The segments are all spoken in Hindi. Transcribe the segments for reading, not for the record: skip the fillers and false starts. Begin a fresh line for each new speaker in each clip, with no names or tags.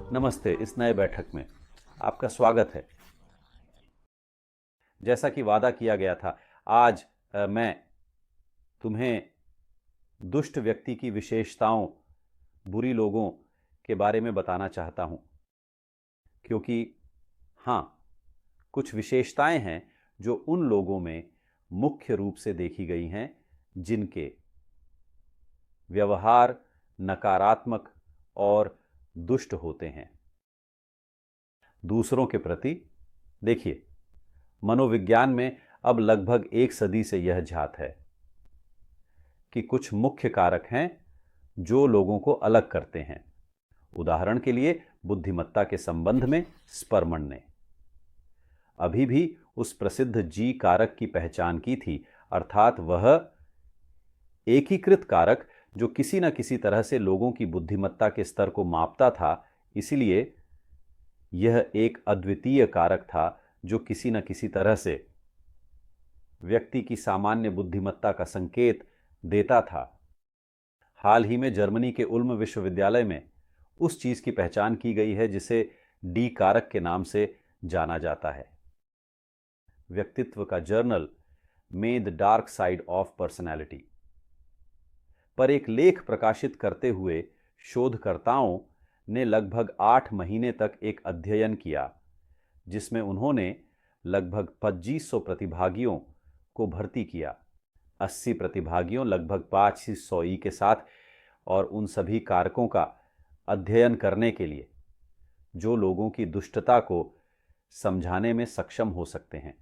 नमस्ते। इस नए बैठक में आपका स्वागत है। जैसा कि वादा किया गया था, आज मैं तुम्हें दुष्ट व्यक्ति की विशेषताओं, बुरी लोगों के बारे में बताना चाहता हूं, क्योंकि हाँ, कुछ विशेषताएं हैं जो उन लोगों में मुख्य रूप से देखी गई हैं जिनके व्यवहार नकारात्मक और दुष्ट होते हैं दूसरों के प्रति। देखिए, मनोविज्ञान में अब लगभग एक सदी से यह झात है कि कुछ मुख्य कारक हैं जो लोगों को अलग करते हैं। उदाहरण के लिए, बुद्धिमत्ता के संबंध में स्परमन ने अभी भी उस प्रसिद्ध जी कारक की पहचान की थी, अर्थात वह एकीकृत कारक जो किसी न किसी तरह से लोगों की बुद्धिमत्ता के स्तर को मापता था। इसलिए यह एक अद्वितीय कारक था जो किसी न किसी तरह से व्यक्ति की सामान्य बुद्धिमत्ता का संकेत देता था। हाल ही में जर्मनी के उल्म विश्वविद्यालय में उस चीज की पहचान की गई है जिसे डी कारक के नाम से जाना जाता है। व्यक्तित्व का जर्नल में the dark side of personality पर एक लेख प्रकाशित करते हुए शोधकर्ताओं ने लगभग 8 महीने तक एक अध्ययन किया जिसमें उन्होंने लगभग 2500 प्रतिभागियों को भर्ती किया। 80 प्रतिभागियों लगभग 500 ई के साथ, और उन सभी कारकों का अध्ययन करने के लिए जो लोगों की दुष्टता को समझाने में सक्षम हो सकते हैं।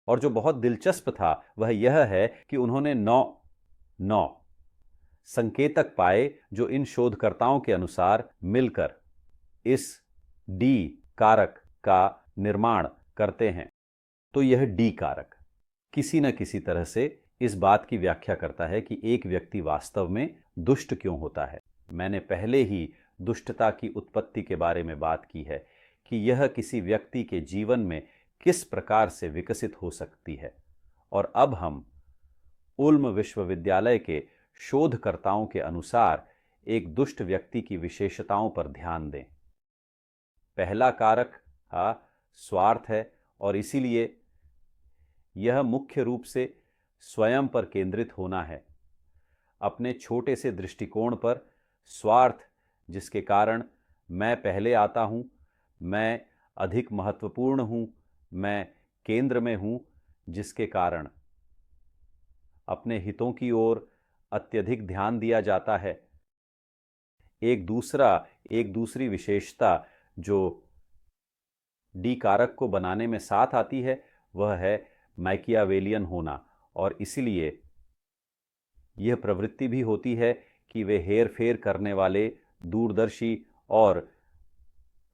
और जो बहुत दिलचस्प था वह यह है कि उन्होंने 9 संकेतक पाए जो इन शोधकर्ताओं के अनुसार मिलकर इस डी कारक का निर्माण करते हैं। तो यह डी कारक किसी न किसी तरह से इस बात की व्याख्या करता है कि एक व्यक्ति वास्तव में दुष्ट क्यों होता है। मैंने पहले ही दुष्टता की उत्पत्ति के बारे में बात की है कि यह किसी व्यक्ति के जीवन में किस प्रकार से विकसित हो सकती है। और अब हम उल्म विश्वविद्यालय के शोधकर्ताओं के अनुसार एक दुष्ट व्यक्ति की विशेषताओं पर ध्यान दें। पहला कारक स्वार्थ है, और इसीलिए यह मुख्य रूप से स्वयं पर केंद्रित होना है, अपने छोटे से दृष्टिकोण पर स्वार्थ, जिसके कारण मैं पहले आता हूं, मैं अधिक महत्वपूर्ण हूं, मैं केंद्र में हूं, जिसके कारण अपने हितों की ओर अत्यधिक ध्यान दिया जाता है। एक दूसरी विशेषता जो डी कारक को बनाने में साथ आती है वह है मैकियावेलियन होना, और इसलिए यह प्रवृत्ति भी होती है कि वे हेर फेर करने वाले, दूरदर्शी और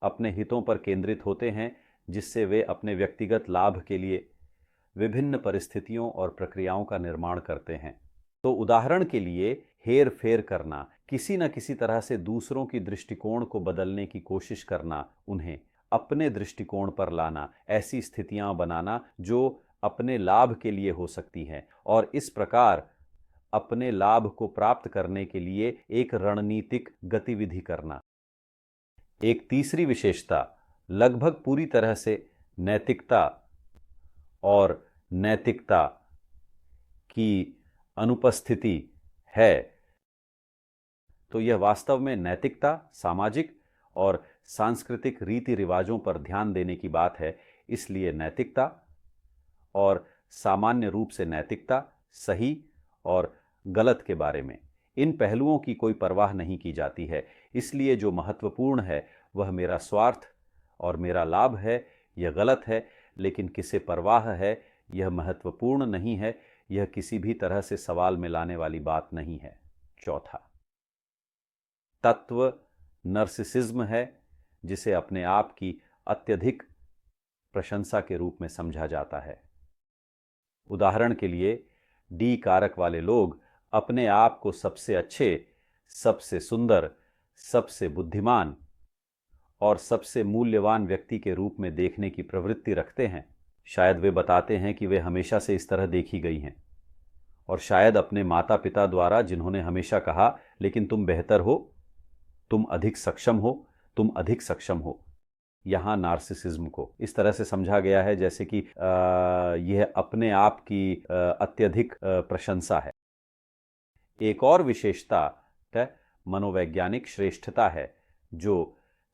अपने हितों पर केंद्रित होते हैं, जिससे वे अपने व्यक्तिगत लाभ के लिए विभिन्न परिस्थितियों और प्रक्रियाओं का निर्माण करते हैं। तो उदाहरण के लिए, हेर फेर करना, किसी न किसी तरह से दूसरों की दृष्टिकोण को बदलने की कोशिश करना, उन्हें अपने दृष्टिकोण पर लाना, ऐसी स्थितियां बनाना जो अपने लाभ के लिए हो सकती हैं, और इस प्रकार अपने लाभ को प्राप्त करने के लिए एक रणनीतिक गतिविधि करना। एक तीसरी विशेषता लगभग पूरी तरह से नैतिकता और नैतिकता की अनुपस्थिति है। तो यह वास्तव में नैतिकता, सामाजिक और सांस्कृतिक रीति रिवाजों पर ध्यान देने की बात है। इसलिए नैतिकता और सामान्य रूप से नैतिकता, सही और गलत के बारे में, इन पहलुओं की कोई परवाह नहीं की जाती है। इसलिए जो महत्वपूर्ण है वह मेरा स्वार्थ और मेरा लाभ है, यह गलत है, लेकिन किसे परवाह है यह महत्वपूर्ण नहीं है, यह किसी भी तरह से सवाल में लाने वाली बात नहीं है। चौथा तत्व नर्सिसिज्म है, जिसे अपने आप की अत्यधिक प्रशंसा के रूप में समझा जाता है। उदाहरण के लिए, डी कारक वाले लोग अपने आप को सबसे अच्छे, सबसे सुंदर, सबसे बुद्धिमान और सबसे मूल्यवान व्यक्ति के रूप में देखने की प्रवृत्ति रखते हैं। शायद वे बताते हैं कि वे हमेशा से इस तरह देखी गई हैं, और शायद अपने माता पिता द्वारा, जिन्होंने हमेशा कहा, लेकिन तुम बेहतर हो, तुम अधिक सक्षम हो, तुम अधिक सक्षम हो। यहाँ नार्सिसिज्म को इस तरह से समझा गया है जैसे कि यह अपने आप की अत्यधिक प्रशंसा है। एक और विशेषता मनोवैज्ञानिक श्रेष्ठता है जो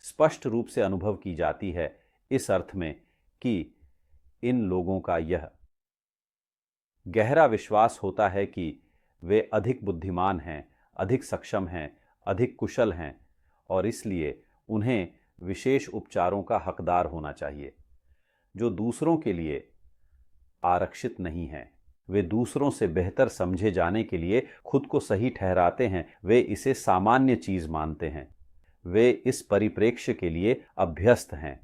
स्पष्ट रूप से अनुभव की जाती है इस अर्थ में कि इन लोगों का यह गहरा विश्वास होता है कि वे अधिक बुद्धिमान हैं, अधिक सक्षम हैं, अधिक कुशल हैं और इसलिए उन्हें विशेष उपचारों का हकदार होना चाहिए जो दूसरों के लिए आरक्षित नहीं हैं। वे दूसरों से बेहतर समझे जाने के लिए खुद को सही ठहराते हैं, वे इसे सामान्य चीज मानते हैं, वे इस परिप्रेक्ष्य के लिए अभ्यस्त हैं।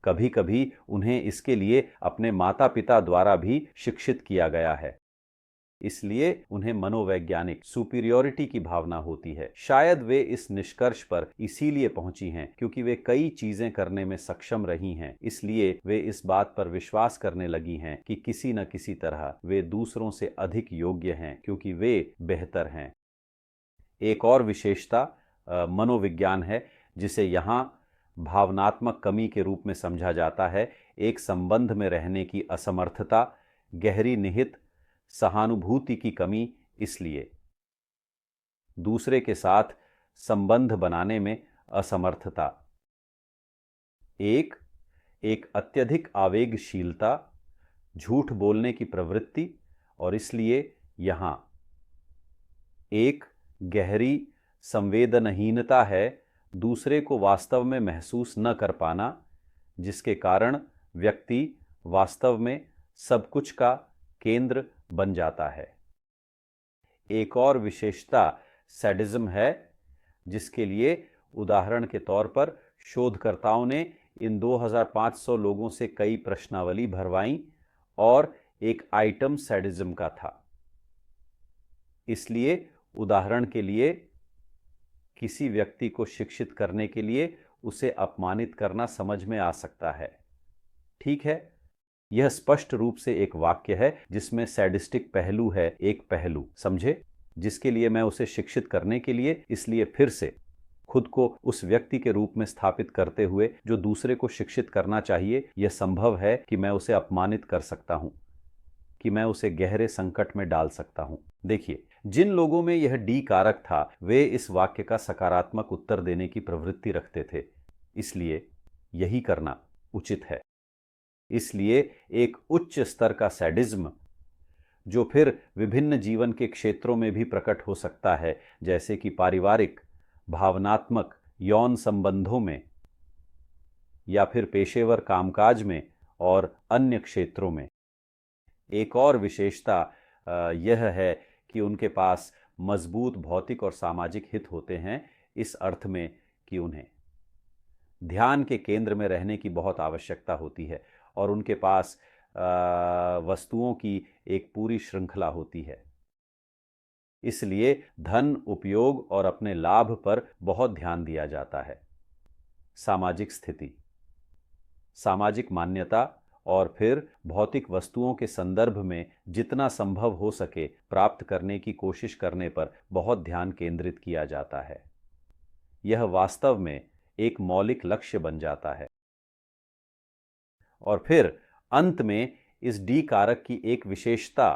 कभी कभी उन्हें इसके लिए अपने माता पिता द्वारा भी शिक्षित किया गया है, इसलिए उन्हें मनोवैज्ञानिक सुपीरियॉरिटी की भावना होती है। शायद वे इस निष्कर्ष पर इसीलिए पहुंची हैं क्योंकि वे कई चीजें करने में सक्षम रही हैं, इसलिए वे इस बात पर विश्वास करने लगी हैं कि किसी न किसी तरह वे दूसरों से अधिक योग्य हैं क्योंकि वे बेहतर हैं। एक और विशेषता मनोविज्ञान है जिसे यहाँ भावनात्मक कमी के रूप में समझा जाता है। एक संबंध में रहने की असमर्थता, गहरी निहित सहानुभूति की कमी, इसलिए दूसरे के साथ संबंध बनाने में असमर्थता। एक अत्यधिक आवेगशीलता, झूठ बोलने की प्रवृत्ति और इसलिए यहाँ एक गहरी संवेदनहीनता है, दूसरे को वास्तव में महसूस न कर पाना, जिसके कारण व्यक्ति वास्तव में सब कुछ का केंद्र बन जाता है। एक और विशेषता सैडिज्म है जिसके लिए उदाहरण के तौर पर शोधकर्ताओं ने इन 2500 लोगों से कई प्रश्नावली भरवाई और एक आइटम सैडिज्म का था। इसलिए उदाहरण के लिए किसी व्यक्ति को शिक्षित करने के लिए उसे अपमानित करना समझ में आ सकता है। ठीक है, यह स्पष्ट रूप से एक वाक्य है जिसमें सैडिस्टिक पहलू है, एक पहलू समझे, जिसके लिए मैं उसे शिक्षित करने के लिए इसलिए फिर से खुद को उस व्यक्ति के रूप में स्थापित करते हुए जो दूसरे को शिक्षित करना चाहिए, यह संभव है कि मैं उसे अपमानित कर सकता हूं, कि मैं उसे गहरे संकट में डाल सकता हूं। देखिए, जिन लोगों में यह डी कारक था वे इस वाक्य का सकारात्मक उत्तर देने की प्रवृत्ति रखते थे, इसलिए यही करना उचित है। इसलिए एक उच्च स्तर का सैडिज्म जो फिर विभिन्न जीवन के क्षेत्रों में भी प्रकट हो सकता है, जैसे कि पारिवारिक, भावनात्मक, यौन संबंधों में या फिर पेशेवर कामकाज में और अन्य क्षेत्रों में। एक और विशेषता यह है कि उनके पास मजबूत भौतिक और सामाजिक हित होते हैं, इस अर्थ में कि उन्हें ध्यान के केंद्र में रहने की बहुत आवश्यकता होती है और उनके पास वस्तुओं की एक पूरी श्रृंखला होती है। इसलिए धन, उपयोग और अपने लाभ पर बहुत ध्यान दिया जाता है। सामाजिक स्थिति, सामाजिक मान्यता और फिर भौतिक वस्तुओं के संदर्भ में जितना संभव हो सके प्राप्त करने की कोशिश करने पर बहुत ध्यान केंद्रित किया जाता है। यह वास्तव में एक मौलिक लक्ष्य बन जाता है। और फिर अंत में इस डी कारक की एक विशेषता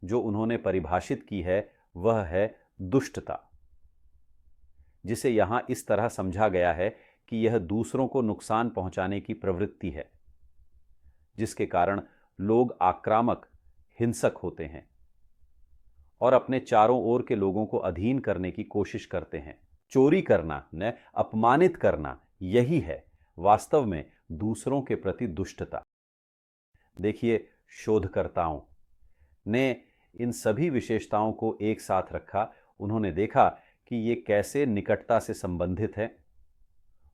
जो उन्होंने परिभाषित की है वह है दुष्टता, जिसे यहां इस तरह समझा गया है कि यह दूसरों को नुकसान पहुंचाने की प्रवृत्ति है, जिसके कारण लोग आक्रामक, हिंसक होते हैं और अपने चारों ओर के लोगों को अधीन करने की कोशिश करते हैं। चोरी करना, न अपमानित करना, यही है वास्तव में दूसरों के प्रति दुष्टता। देखिए, शोधकर्ताओं ने इन सभी विशेषताओं को एक साथ रखा। उन्होंने देखा कि ये कैसे निकटता से संबंधित हैं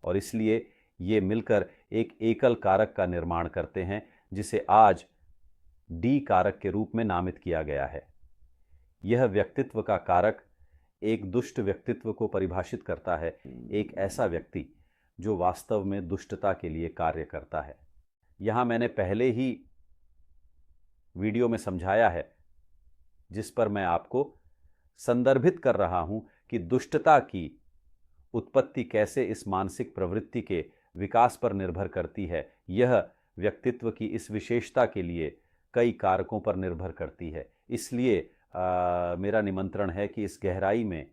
और इसलिए ये मिलकर एक एकल कारक का निर्माण करते हैं जिसे आज डी कारक के रूप में नामित किया गया है। यह व्यक्तित्व का कारक एक दुष्ट व्यक्तित्व को परिभाषित करता है, एक ऐसा व्यक्ति जो वास्तव में दुष्टता के लिए कार्य करता है। यहां मैंने पहले ही वीडियो में समझाया है, जिस पर मैं आपको संदर्भित कर रहा हूं कि दुष्टता की उत्पत्ति कैसे इस मानसिक प्रवृत्ति के विकास पर निर्भर करती है, यह व्यक्तित्व की इस विशेषता के लिए कई कारकों पर निर्भर करती है। इसलिए मेरा निमंत्रण है कि इस गहराई में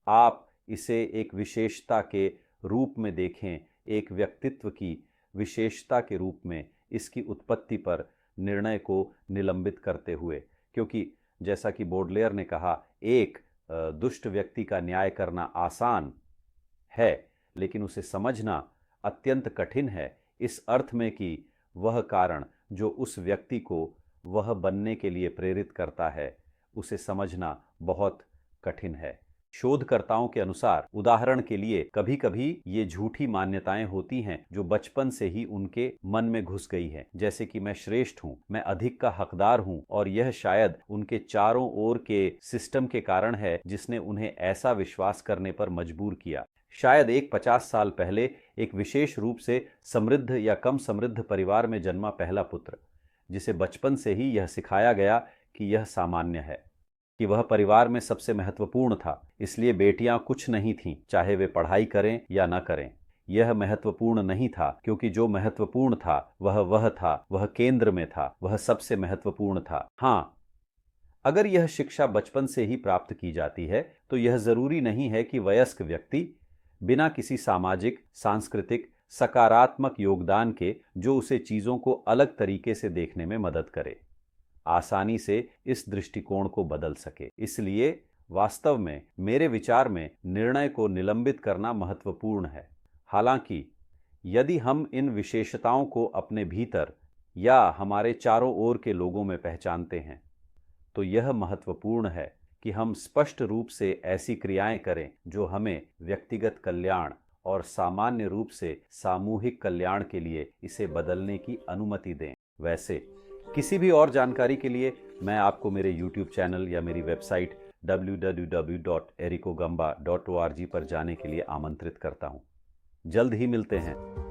आप इसे एक विशेषता के रूप में देखें, एक व्यक्तित्व की विशेषता के रूप में इसकी उत्पत्ति पर निर्णय को निलंबित करते हुए। क्योंकि जैसा कि बोडलेयर ने कहा, एक दुष्ट व्यक्ति का न्याय करना आसान है, लेकिन उसे समझना अत्यंत कठिन है, इस अर्थ में कि वह कारण जो उस व्यक्ति को वह बनने के लिए प्रेरित करता है, उसे समझना बहुत कठिन है। शोधकर्ताओं के अनुसार, उदाहरण के लिए, कभी कभी ये झूठी मान्यताएं होती हैं जो बचपन से ही उनके मन में घुस गई है, जैसे कि मैं श्रेष्ठ हूं, मैं अधिक का हकदार हूं, और यह शायद उनके चारों ओर के सिस्टम के कारण है जिसने उन्हें ऐसा विश्वास करने पर मजबूर किया। शायद एक 50 साल पहले एक विशेष रूप से समृद्ध या कम समृद्ध परिवार में जन्मा पहला पुत्र, जिसे बचपन से ही यह सिखाया गया कि यह सामान्य है, कि वह परिवार में सबसे महत्वपूर्ण था, इसलिए बेटियां कुछ नहीं थीं, चाहे वे पढ़ाई करें या न करें। यह महत्वपूर्ण नहीं था, क्योंकि जो महत्वपूर्ण था वह था, वह केंद्र में था, वह सबसे महत्वपूर्ण था। हाँ, अगर यह शिक्षा बचपन से ही प्राप्त की जाती है तो यह जरूरी नहीं है कि वयस्क व्यक्ति बिना किसी सामाजिक, सांस्कृतिक, सकारात्मक योगदान के, जो उसे चीजों को अलग तरीके से देखने में मदद करे, आसानी से इस दृष्टिकोण को बदल सके। इसलिए वास्तव में मेरे विचार में निर्णय को निलंबित करना महत्वपूर्ण है। हालांकि यदि हम इन विशेषताओं को अपने भीतर या हमारे चारों ओर के लोगों में पहचानते हैं, तो यह महत्वपूर्ण है कि हम स्पष्ट रूप से ऐसी क्रियाएं करें जो हमें व्यक्तिगत कल्याण और सामान्य रूप से सामूहिक कल्याण के लिए इसे बदलने की अनुमति दें। वैसे किसी भी और जानकारी के लिए मैं आपको मेरे YouTube चैनल या मेरी वेबसाइट www.ericogamba.org पर जाने के लिए आमंत्रित करता हूं। जल्द ही मिलते हैं।